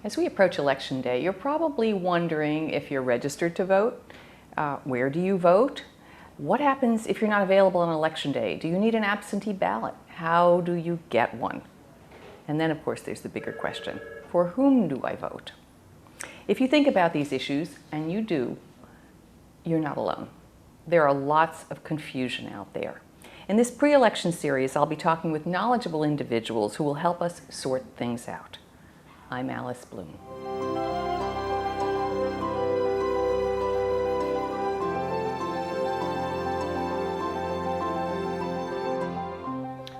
As we approach Election Day, you're probably wondering if you're registered to vote. Where do you vote? What happens if you're not available on Election Day? Do you need an absentee ballot? How do you get one? And then, of course, there's the bigger question, for whom do I vote? If you think about these issues, and you do, you're not alone. There are lots of confusion out there. In this pre-election series, I'll be talking with knowledgeable individuals who will help us sort things out. I'm Alice Bloom.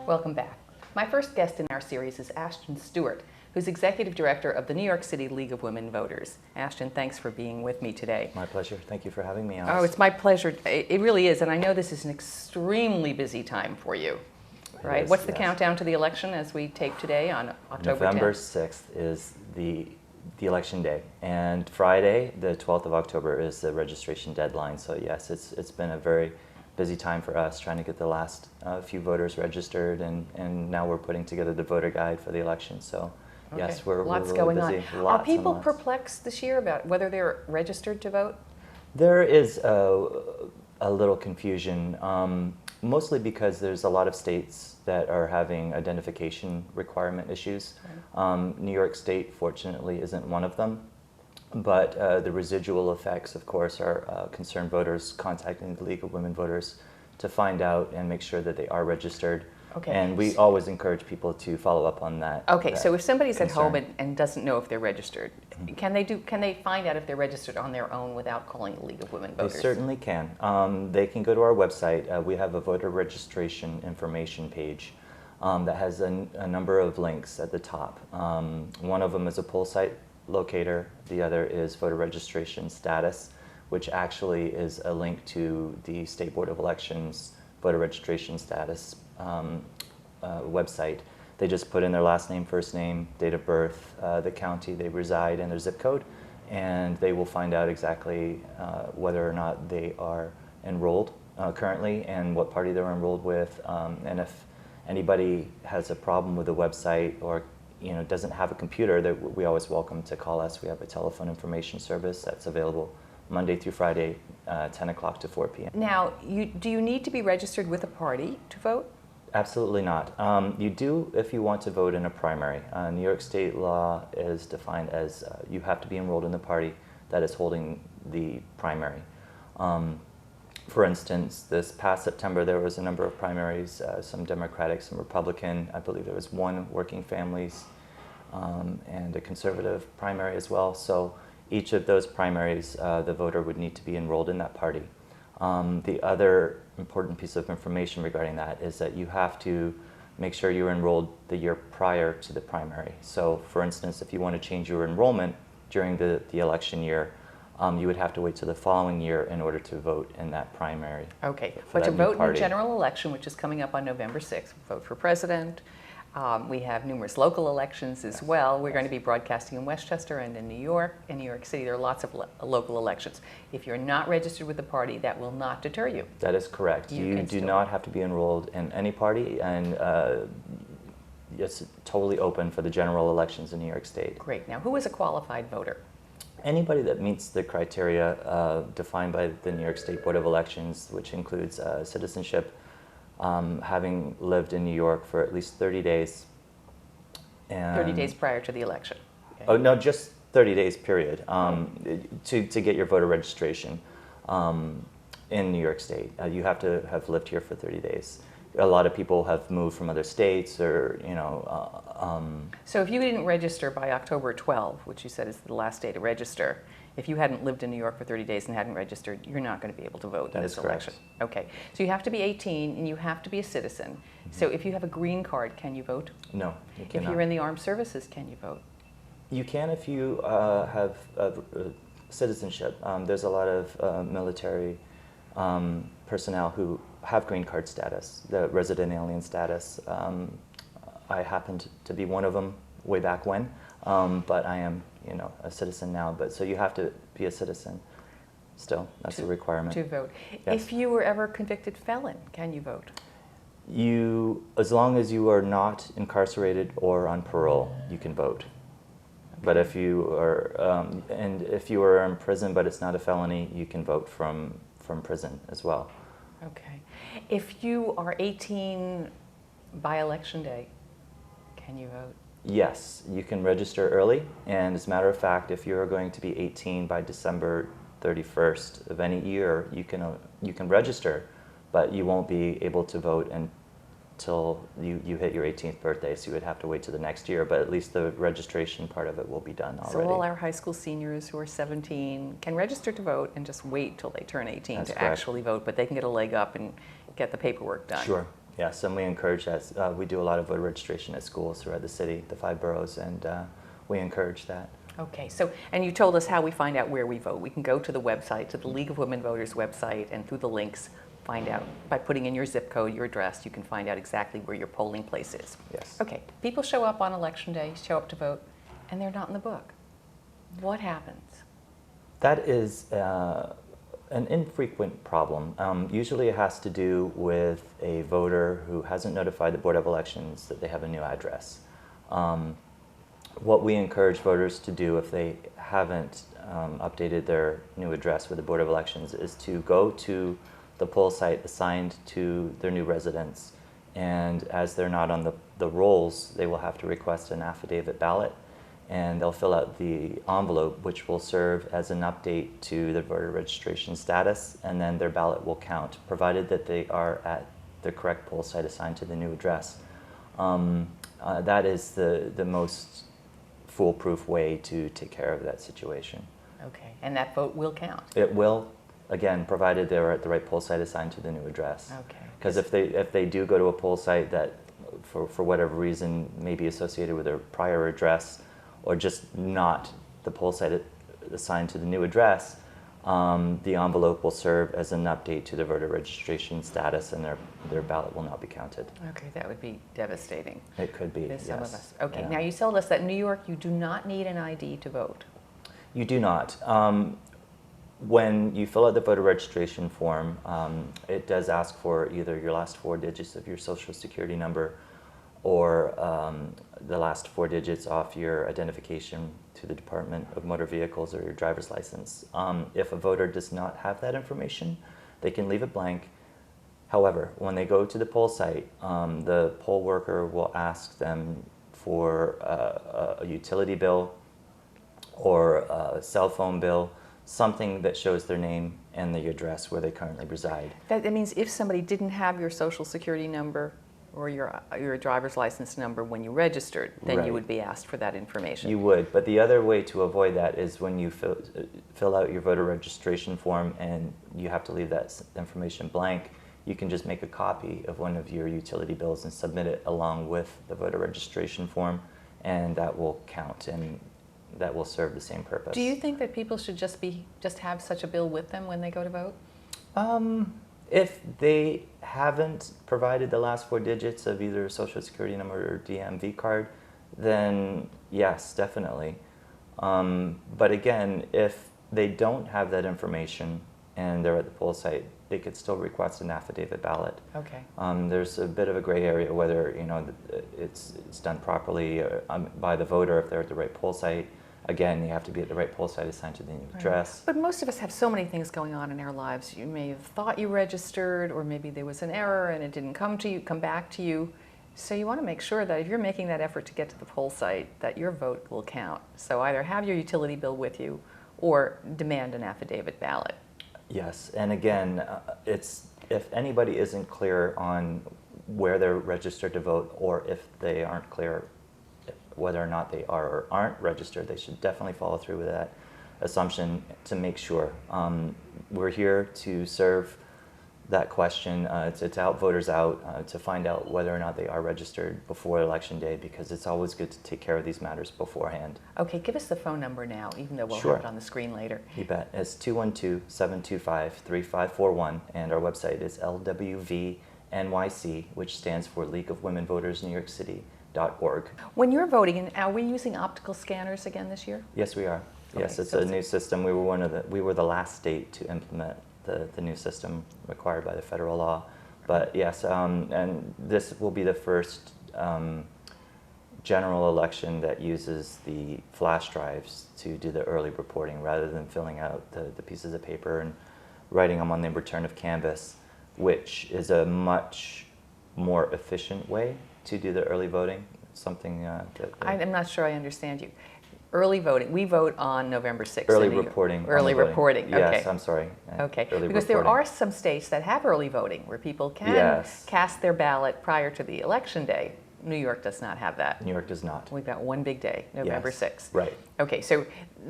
Welcome back. My first guest in our series is Ashton Stewart, who's Executive Director of the New York City League of Women Voters. Ashton, thanks for being with me today. My pleasure. Thank you for having me, Alice. Oh, it's my pleasure. It really is, and I know this is an extremely busy time for you, right? What's the countdown to the election as we tape today on October 10th? November 6th is the election day, and Friday, the 12th of October, is the registration deadline. So yes, it's been a very busy time for us trying to get the last few voters registered, and now we're putting together the voter guide for the election. So okay. Yes, we're lots really going busy. on. Lots Are people and lots. perplexed this year about whether they're registered to vote? There is a little confusion, mostly because there's a lot of states that are having identification requirement issues. Right. New York State, fortunately, isn't one of them. But the residual effects, of course, are concerned voters contacting the League of Women Voters to find out and make sure that they are registered. Okay. And we always encourage people to follow up on that. Okay, so if somebody's concern. at home and doesn't know if they're registered, can they find out if they're registered on their own without calling the League of Women Voters? They certainly can. They can go to our website. We have a voter registration information page that has a number of links at the top. One of them is a poll site locator. The other is voter registration status, which actually is a link to the State Board of Elections voter registration status website. They just put in their last name, first name, date of birth, the county they reside, and their zip code, and they will find out exactly whether or not they are enrolled currently and what party they're enrolled with. And if anybody has a problem with the website or doesn't have a computer, we always welcome to call us. We have a telephone information service that's available Monday through Friday, 10 o'clock to 4 p.m. Now, do you need to be registered with a party to vote? Absolutely not. You do if you want to vote in a primary. New York State law is defined as you have to be enrolled in the party that is holding the primary. For instance, this past September there was a number of primaries, some Democratic, some Republican. I believe there was one working families and a conservative primary as well. So each of those primaries, the voter would need to be enrolled in that party. The other important piece of information regarding that is that you have to make sure you're enrolled the year prior to the primary. So for instance, if you want to change your enrollment during the election year, you would have to wait till the following year in order to vote in that primary. Okay, but to vote in the general election, which is coming up on November 6th, vote for president. We have numerous local elections as well. We're going to be broadcasting in Westchester and in New York. In New York City, there are lots of local elections. If you're not registered with the party, that will not deter you. That is correct. You do not have to be enrolled in any party, and it's totally open for the general elections in New York State. Great. Now, who is a qualified voter? Anybody that meets the criteria defined by the New York State Board of Elections, which includes citizenship, having lived in New York for at least 30 days. And 30 days prior to the election. Okay. Oh, no, just 30 days, period, to get your voter registration in New York State. You have to have lived here for 30 days. A lot of people have moved from other states or, So if you didn't register by October 12, which you said is the last day to register, if you hadn't lived in New York for 30 days and hadn't registered, you're not going to be able to vote in this election. Okay, so you have to be 18 and you have to be a citizen. Mm-hmm. So if you have a green card, can you vote? No, you cannot. If you're in the armed services, can you vote? You can if you have citizenship. There's a lot of military personnel who have green card status, the resident alien status. I happened to be one of them way back when, but I am a citizen now. But so you have to be a citizen still. That's a requirement. To vote. Yes. If you were ever a convicted felon, can you vote? As long as you are not incarcerated or on parole, you can vote. But if you are, and if you are in prison but it's not a felony, you can vote from prison as well. Okay. If you are 18 by election day, can you vote? Yes, you can register early, and as a matter of fact, if you're going to be 18 by December 31st of any year, you can register, but you won't be able to vote until you hit your 18th birthday, so you would have to wait till the next year, but at least the registration part of it will be done already. So all our high school seniors who are 17 can register to vote and just wait till they turn 18 That's to correct. actually vote, but they can get a leg up and get the paperwork done. Sure. Yes, and we encourage that. We do a lot of voter registration at schools throughout the city, the 5 boroughs, and we encourage that. Okay, so, and you told us how we find out where we vote. We can go to the website, to the League of Women Voters website, and through the links, find out. By putting in your zip code, your address, you can find out exactly where your polling place is. Yes. Okay, people show up on election day, show up to vote, and they're not in the book. What happens? That is an infrequent problem. Usually it has to do with a voter who hasn't notified the Board of Elections that they have a new address. What we encourage voters to do if they haven't updated their new address with the Board of Elections is to go to the poll site assigned to their new residence, and as they're not on the rolls, they will have to request an affidavit ballot, and they'll fill out the envelope, which will serve as an update to their voter registration status, and then their ballot will count, provided that they are at the correct poll site assigned to the new address. That is the most foolproof way to take care of that situation. Okay, and that vote will count? It will, again, provided they're at the right poll site assigned to the new address. Okay. Because if they do go to a poll site that, for whatever reason, may be associated with their prior address, or just not the poll site assigned to the new address, the envelope will serve as an update to their voter registration status, and their ballot will not be counted. Okay, that would be devastating. It could be, For yes. some of us. Okay, Yeah. now you told us that in New York you do not need an ID to vote. You do not. When you fill out the voter registration form, it does ask for either your last 4 digits of your Social Security number or the last 4 digits off your identification to the Department of Motor Vehicles or your driver's license. If a voter does not have that information, they can leave it blank. However, when they go to the poll site, the poll worker will ask them for a utility bill or a cell phone bill, something that shows their name and the address where they currently reside. That means if somebody didn't have your Social Security number or your driver's license number when you registered, then Right. you would be asked for that information. You would, but the other way to avoid that is when you fill out your voter registration form and you have to leave that information blank, you can just make a copy of one of your utility bills and submit it along with the voter registration form, and that will count and that will serve the same purpose. Do you think that people should just have such a bill with them when they go to vote? If they haven't provided the last 4 digits of either a Social Security number or DMV card, then yes, definitely. But again, if they don't have that information and they're at the poll site, they could still request an affidavit ballot. Okay. There's a bit of a gray area whether it's done properly by the voter if they're at the right poll site. Again, you have to be at the right poll site assigned to the new address. But most of us have so many things going on in our lives. You may have thought you registered, or maybe there was an error and it didn't come back to you. So you want to make sure that if you're making that effort to get to the poll site, that your vote will count. So either have your utility bill with you or demand an affidavit ballot. Yes, and again, if anybody isn't clear on where they're registered to vote, or if they aren't clear whether or not they are or aren't registered, they should definitely follow through with that assumption to make sure. We're here to serve that question, to help voters out, to find out whether or not they are registered before Election Day, because it's always good to take care of these matters beforehand. Okay, give us the phone number now, even though we'll Sure. have it on the screen later. You bet. It's 212-725-3541, and our website is LWVNYC, which stands for League of Women Voters New York City.org. When you're voting, and are we using optical scanners again this year? Yes, we are. Yes, Okay, it's so a new system. We were the last state to implement the new system required by the federal law. But yes, and this will be the first general election that uses the flash drives to do the early reporting rather than filling out the pieces of paper and writing them on the return of canvas, which is a much more efficient way to do the early voting. Something I'm not sure I understand you. Early voting, we vote on November 6th. early reporting. Early reporting, okay. Yes, I'm sorry. Okay, Early because there reporting. are some states that have early voting where people can Yes. cast their ballot prior to the election day. New York does not have that. New York does not. We've got one big day, November Yes, 6th. right. Okay, so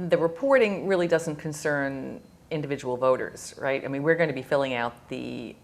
the reporting really doesn't concern individual voters, right? I mean, we're going to be filling out the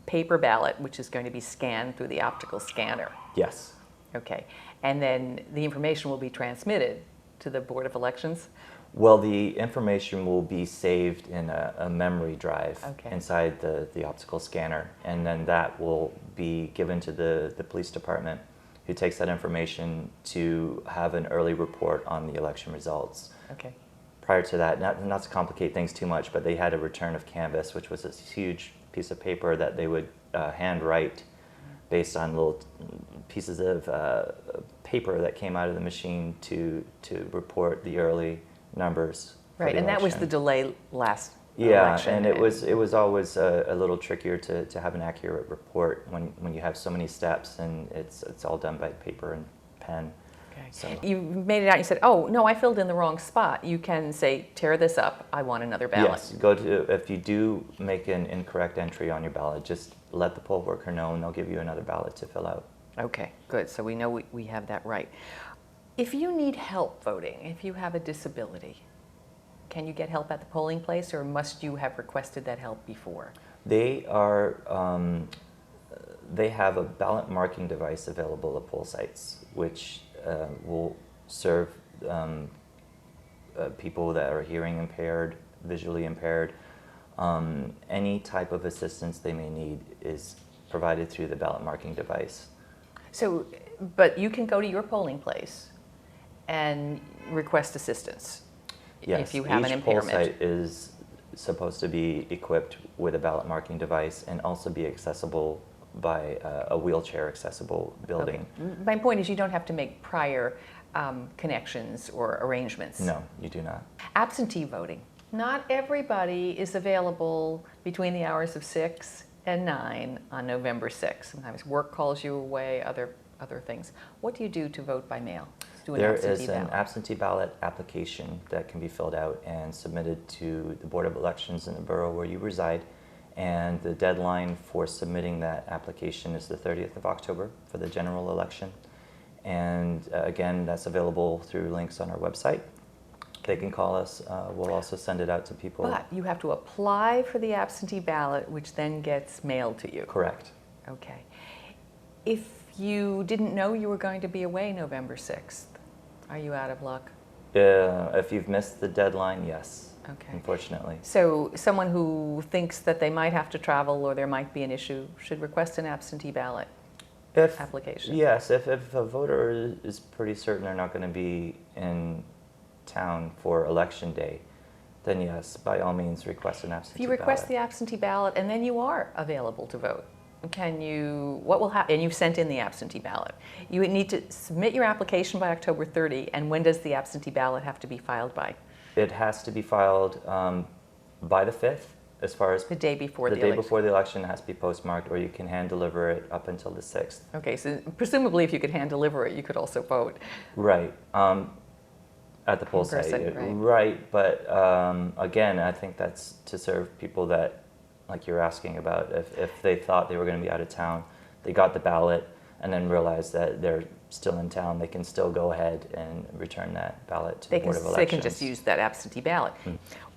paper ballot, which is going to be scanned through the optical scanner. Yes. Okay, and then the information will be transmitted to the Board of Elections? Well, the information will be saved in a memory drive Okay. inside the optical scanner, and then that will be given to the police department, who takes that information to have an early report on the election results. Okay. Prior to that, not to complicate things too much, but they had a return of canvas, which was this huge piece of paper that they would handwrite based on little pieces of paper that came out of the machine to report the early numbers. for Right, the and that was the election. delay last Yeah, election. and it was always a little trickier to have an accurate report when you have so many steps and it's all done by paper and pen. Okay. So You made it out, you said, oh, no, I filled in the wrong spot. You can say, tear this up, I want another ballot. yes, go to if you do make an incorrect entry on your ballot, just let the poll worker know and they'll give you another ballot to fill out. Okay, good, so we know we have that right. If you need help voting, if you have a disability, can you get help at the polling place, or must you have requested that help before? They have a ballot marking device available at poll sites, which will serve people that are hearing impaired, visually impaired. Any type of assistance they may need is provided through the ballot marking device. So, but you can go to your polling place and request assistance Yes, if you have an each poll impairment. site is supposed to be equipped with a ballot marking device and also be accessible by a wheelchair accessible building. Okay. My point is you don't have to make prior connections or arrangements. No, you do not. Absentee voting. Not everybody is available between the hours of 6 and 9 on November 6th. Sometimes work calls you away, other things. What do you do to vote by mail? Do an There absentee is an ballot. absentee ballot application that can be filled out and submitted to the Board of Elections in the borough where you reside. And the deadline for submitting that application is the 30th of October for the general election. And again, that's available through links on our website. They can call us. We'll also send it out to people. But you have to apply for the absentee ballot, which then gets mailed to you. Correct. Okay. If you didn't know you were going to be away November 6th, are you out of luck? If you've missed the deadline, yes. Okay. Unfortunately. So someone who thinks that they might have to travel or there might be an issue should request an absentee ballot application. Yes, if a voter is pretty certain they're not going to be in town for election day, then yes, by all means request an absentee If you request ballot. the absentee ballot and then you are available to vote, what will happen? And you've sent in the absentee ballot. You need to submit your application by October 30, and when does the absentee ballot have to be filed by? It has to be filed by the 5th, as far as The day before the day election. before the election. It has to be postmarked, or you can hand deliver it up until the 6th. Okay, so presumably if you could hand deliver it, you could also vote. Right. At the poll In person, site. right. Right, but again, I think that's to serve people that, like you're asking about, if they thought they were going to be out of town, they got the ballot, and then realized that they're still in town, they can still go ahead and return that ballot to the Board of Elections. They can just use that absentee ballot.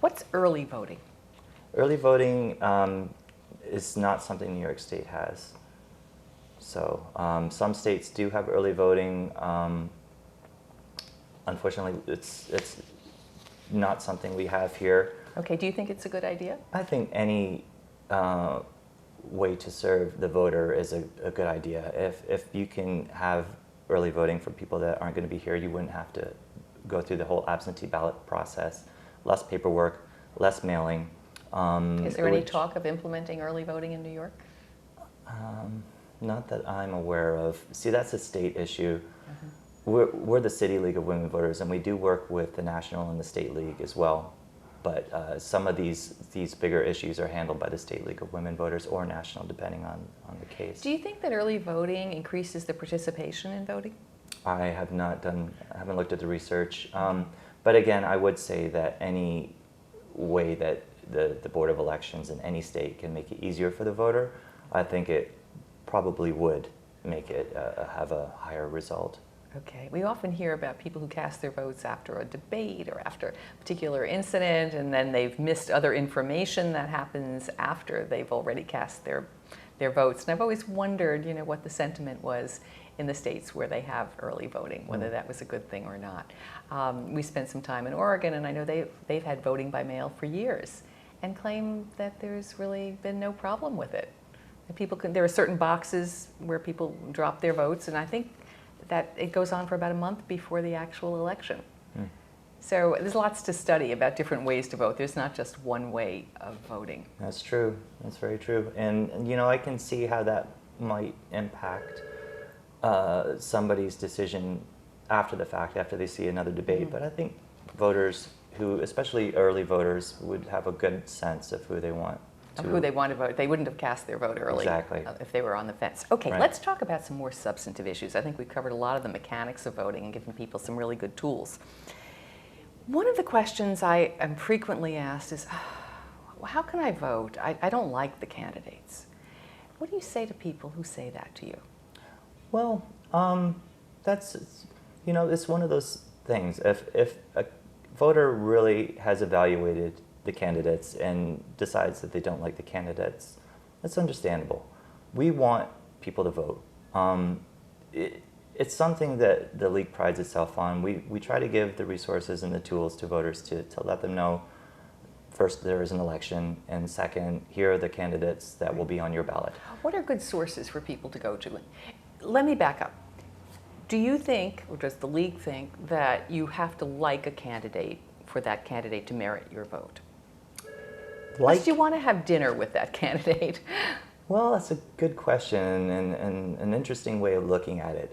What's early voting? Early voting is not something New York State has. So some states do have early voting. Unfortunately, it's not something we have here. Okay, do you think it's a good idea? I think any way to serve the voter is a good idea. If you can have early voting for people that aren't going to be here, you wouldn't have to go through the whole absentee ballot process. Less paperwork, less mailing. Is there any talk of implementing early voting in New York? Not that I'm aware of. See, that's a state issue. we're the City League of Women Voters, and we do work with the National and the State League as well. But some of these bigger issues are handled by the State League of Women Voters or National, depending on the case. Do you think that early voting increases the participation in voting? I haven't looked at the research. But again, I would say that any way that the Board of Elections in any state can make it easier for the voter, I think it probably would make it have a higher result. Okay, we often hear about people who cast their votes after a debate or after a particular incident, and then they've missed other information that happens after they've already cast their votes. And I've always wondered, what the sentiment was in the states where they have early voting, whether that was a good thing or not. We spent some time in Oregon, and I know they've had voting by mail for years, and claim that there's really been no problem with it. There are certain boxes where people drop their votes, and I think that it goes on for about a month before the actual election. So there's lots to study about different ways to vote. There's not just one way of voting. That's true. That's very true. And I can see how that might impact somebody's decision after the fact, after they see another debate. But I think voters who, especially early voters, would have a good sense of who they want of who they want to vote. They wouldn't have cast their vote early. Exactly. If they were on the fence. Okay, Right. Let's talk about some more substantive issues. I think we've covered a lot of the mechanics of voting and given people some really good tools. One of the questions I am frequently asked is, how can I vote? I don't like the candidates. What do you say to people who say that to you? Well, it's one of those things. If a voter really has evaluated the candidates and decides that they don't like the candidates, that's understandable. We want people to vote. It's something that the League prides itself on. We try to give the resources and the tools to voters to let them know, first, there is an election, and second, here are the candidates that will be on your ballot. What are good sources for people to go to? Let me back up. Do you think, or does the League think, that you have to like a candidate for that candidate to merit your vote? Unless you want to have dinner with that candidate. Well, that's a good question and an interesting way of looking at it.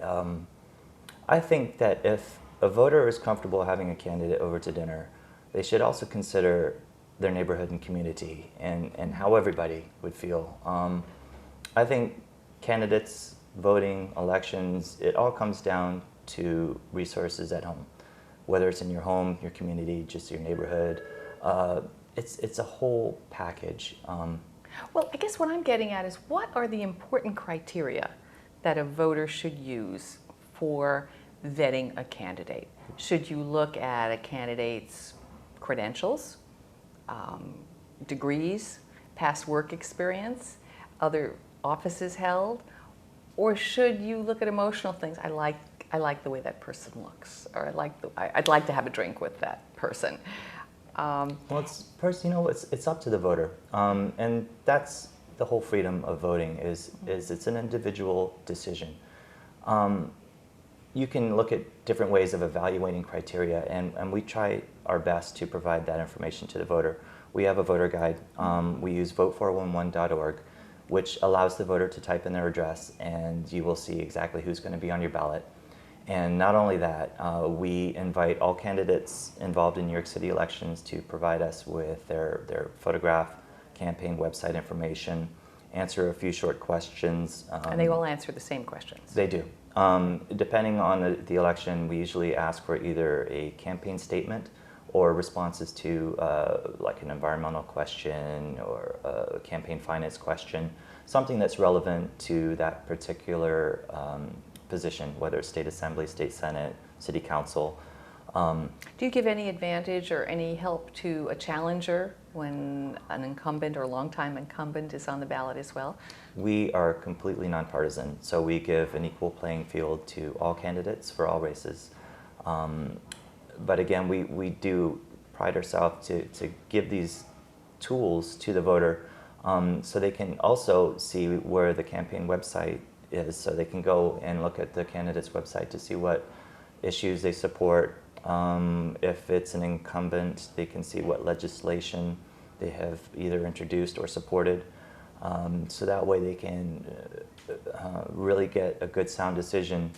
I think that if a voter is comfortable having a candidate over to dinner, they should also consider their neighborhood and community and how everybody would feel. I think candidates, voting, elections, it all comes down to resources at home. Whether it's in your home, your community, just your neighborhood, it's a whole package. Well, I guess what I'm getting at is, what are the important criteria that a voter should use for vetting a candidate? Should you look at a candidate's credentials, degrees, past work experience, other offices held, or should you look at emotional things? I like the way that person looks, or I'd like to have a drink with that person. Well, it's up to the voter, and that's the whole freedom of voting. Is it's an individual decision. You can look at different ways of evaluating criteria, and we try our best to provide that information to the voter. We have a voter guide. We use vote411.org, which allows the voter to type in their address, and you will see exactly who's going to be on your ballot. And not only that, we invite all candidates involved in New York City elections to provide us with their photograph, campaign website information, answer a few short questions. And they all answer the same questions. They do. Depending on the election, we usually ask for either a campaign statement or responses to like an environmental question or a campaign finance question, something that's relevant to that particular position, whether it's state assembly, state senate, city council. Do you give any advantage or any help to a challenger when an incumbent or a longtime incumbent is on the ballot as well? We are completely nonpartisan, so we give an equal playing field to all candidates for all races. But again, we do pride ourselves to give these tools to the voter so they can also see where the campaign website is, so they can go and look at the candidate's website to see what issues they support. If it's an incumbent, they can see what legislation they have either introduced or supported. So that way they can really get a good sound decision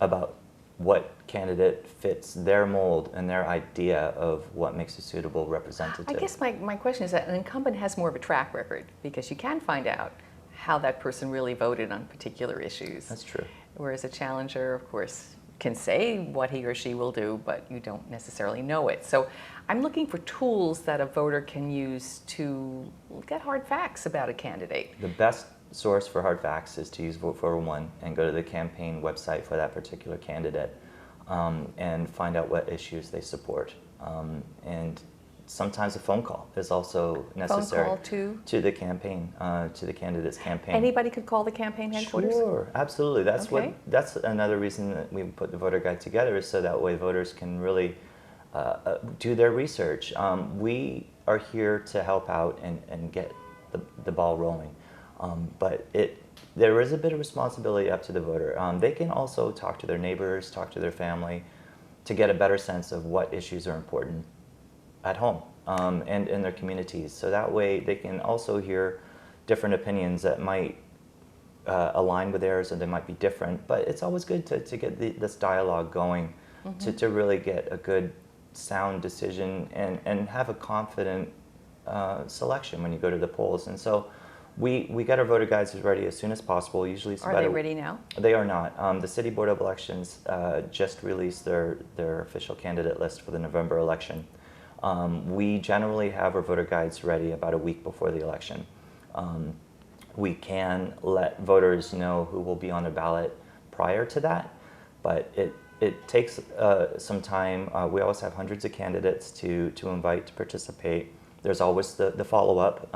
about what candidate fits their mold and their idea of what makes a suitable representative. I guess my question is that an incumbent has more of a track record because you can find out how that person really voted on particular issues. That's true. Whereas a challenger, of course, can say what he or she will do, but you don't necessarily know it. So I'm looking for tools that a voter can use to get hard facts about a candidate. The best source for hard facts is to use Vote 401 and go to the campaign website for that particular candidate and find out what issues they support. And sometimes a phone call is also necessary. Phone call to the campaign, to the candidate's campaign. Anybody could call the campaign headquarters? Sure, absolutely. That's Okay. that's another reason that we put the voter guide together, is so that way voters can really do their research. We are here to help out and get the ball rolling. But there is a bit of responsibility up to the voter. They can also talk to their neighbors, talk to their family, to get a better sense of what issues are important at home and in their communities. So that way they can also hear different opinions that might align with theirs, or they might be different. But it's always good to get this dialogue going, to really get a good, sound decision and have a confident selection when you go to the polls. And so we get our voter guides ready as soon as possible. Usually it's Are they ready now? They are not. The City Board of Elections just released their official candidate list for the November election. We generally have our voter guides ready about a week before the election. We can let voters know who will be on the ballot prior to that, but it takes some time. We always have hundreds of candidates to invite to participate. There's always the follow-up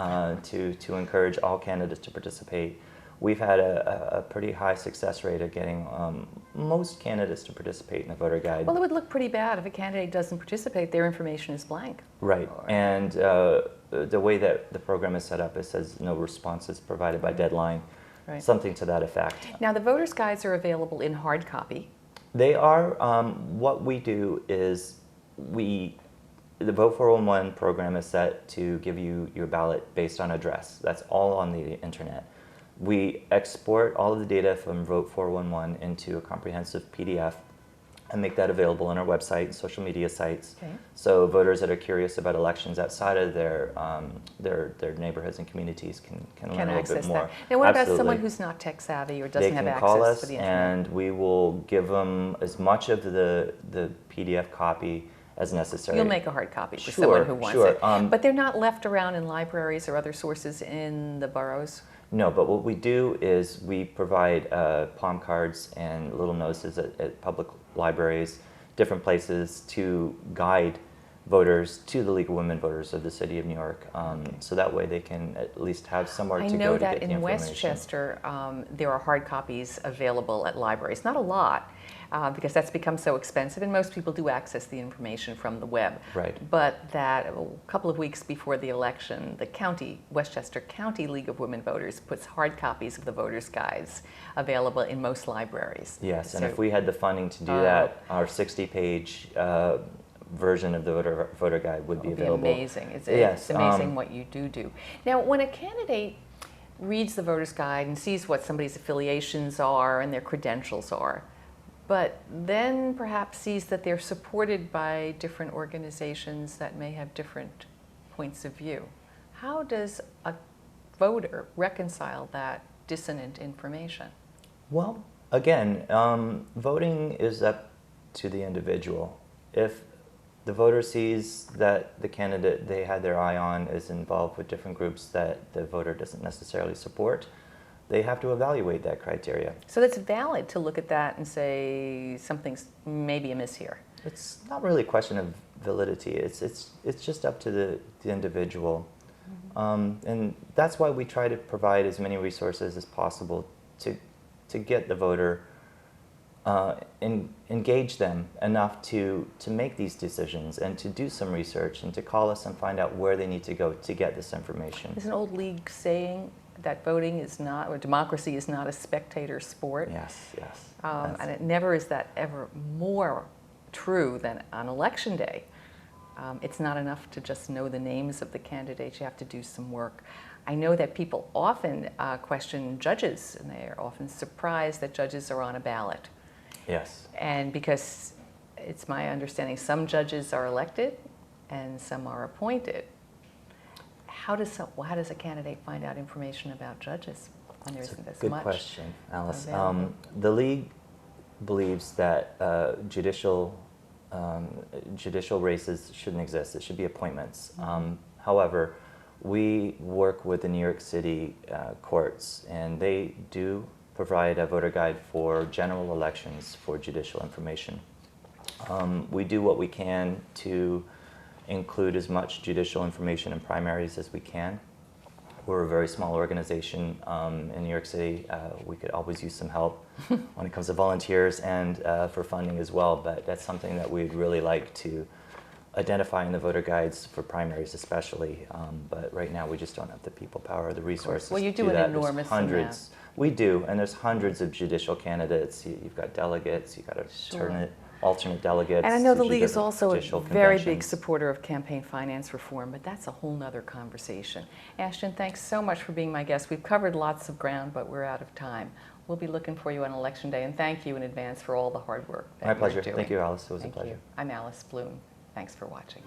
to encourage all candidates to participate. We've had a pretty high success rate of getting most candidates to participate in the voter guide. Well, it would look pretty bad if a candidate doesn't participate, their information is blank. Right, and the way that the program is set up, it says no responses provided by deadline, Right. something to that effect. Now, the voters' guides are available in hard copy. They are. What we do is the Vote 401 program is set to give you your ballot based on address. That's all on the internet. We export all of the data from Vote 411 into a comprehensive PDF and make that available on our website and social media sites. Okay. So voters that are curious about elections outside of their neighborhoods and communities can learn a little bit more. That. Now, what about Absolutely. someone who's not tech savvy or They doesn't have can access call to us the internet? and we will give them as much of the PDF copy as necessary. You'll make a hard copy for Sure, someone who wants sure. it. But they're not left around in libraries or other sources in the boroughs? No, but what we do is we provide palm cards and little notices at public libraries, different places, to guide voters to the League of Women Voters of the City of New York. So that way they can at least have somewhere to I go know to that get the in information. Westchester, there are hard copies available at libraries. Not a lot, because that's become so expensive, and most people do access the information from the web. Right. But that a couple of weeks before the election, the Westchester County League of Women Voters puts hard copies of the voters' guides available in most libraries. Yes, and So- if we had the funding to do that, our 60-page version of the voter guide would be available. Amazing. It's Yes, amazing what you do. Now, when a candidate reads the voter's guide and sees what somebody's affiliations are and their credentials are, but then perhaps sees that they're supported by different organizations that may have different points of view, how does a voter reconcile that dissonant information? Well, again, voting is up to the individual. If the voter sees that the candidate they had their eye on is involved with different groups that the voter doesn't necessarily support, they have to evaluate that criteria. So it's valid to look at that and say something's maybe amiss here. It's not really a question of validity. It's just up to the individual. And that's why we try to provide as many resources as possible to get the voter, engage them enough to make these decisions and to do some research and to call us and find out where they need to go to get this information. There's an old league saying that voting is not, or democracy is not a spectator sport. Yes, yes. And it never is that ever more true than on election day. It's not enough to just know the names of the candidates. You have to do some work. I know that people often question judges, and they are often surprised that judges are on a ballot. Yes. And because it's my understanding some judges are elected and some are appointed, how does a candidate find out information about judges when there isn't as Good much question, Alice. available? The league believes that judicial races shouldn't exist. It should be appointments. However, we work with the New York City courts, and they do provide a voter guide for general elections for judicial information. We do what we can to include as much judicial information in primaries as we can. We're a very small organization in New York City. We could always use some help when it comes to volunteers and for funding as well, but that's something that we'd really like to identify in the voter guides for primaries especially. But right now we just don't have the people power or the resources Well, you to do do an that. There's enormous hundreds. We do, and there's hundreds of judicial candidates. You've got delegates, you've got alternate delegates. And I know to the league is different also a judicial very big conventions. supporter of campaign finance reform, but that's a whole nother conversation. Ashton, thanks so much for being my guest. We've covered lots of ground, but we're out of time. We'll be looking for you on Election Day, and thank you in advance for all the hard work that My you're pleasure. doing. Thank you, Alice. It was Thank a pleasure. you. I'm Alice Bloom. Thanks for watching.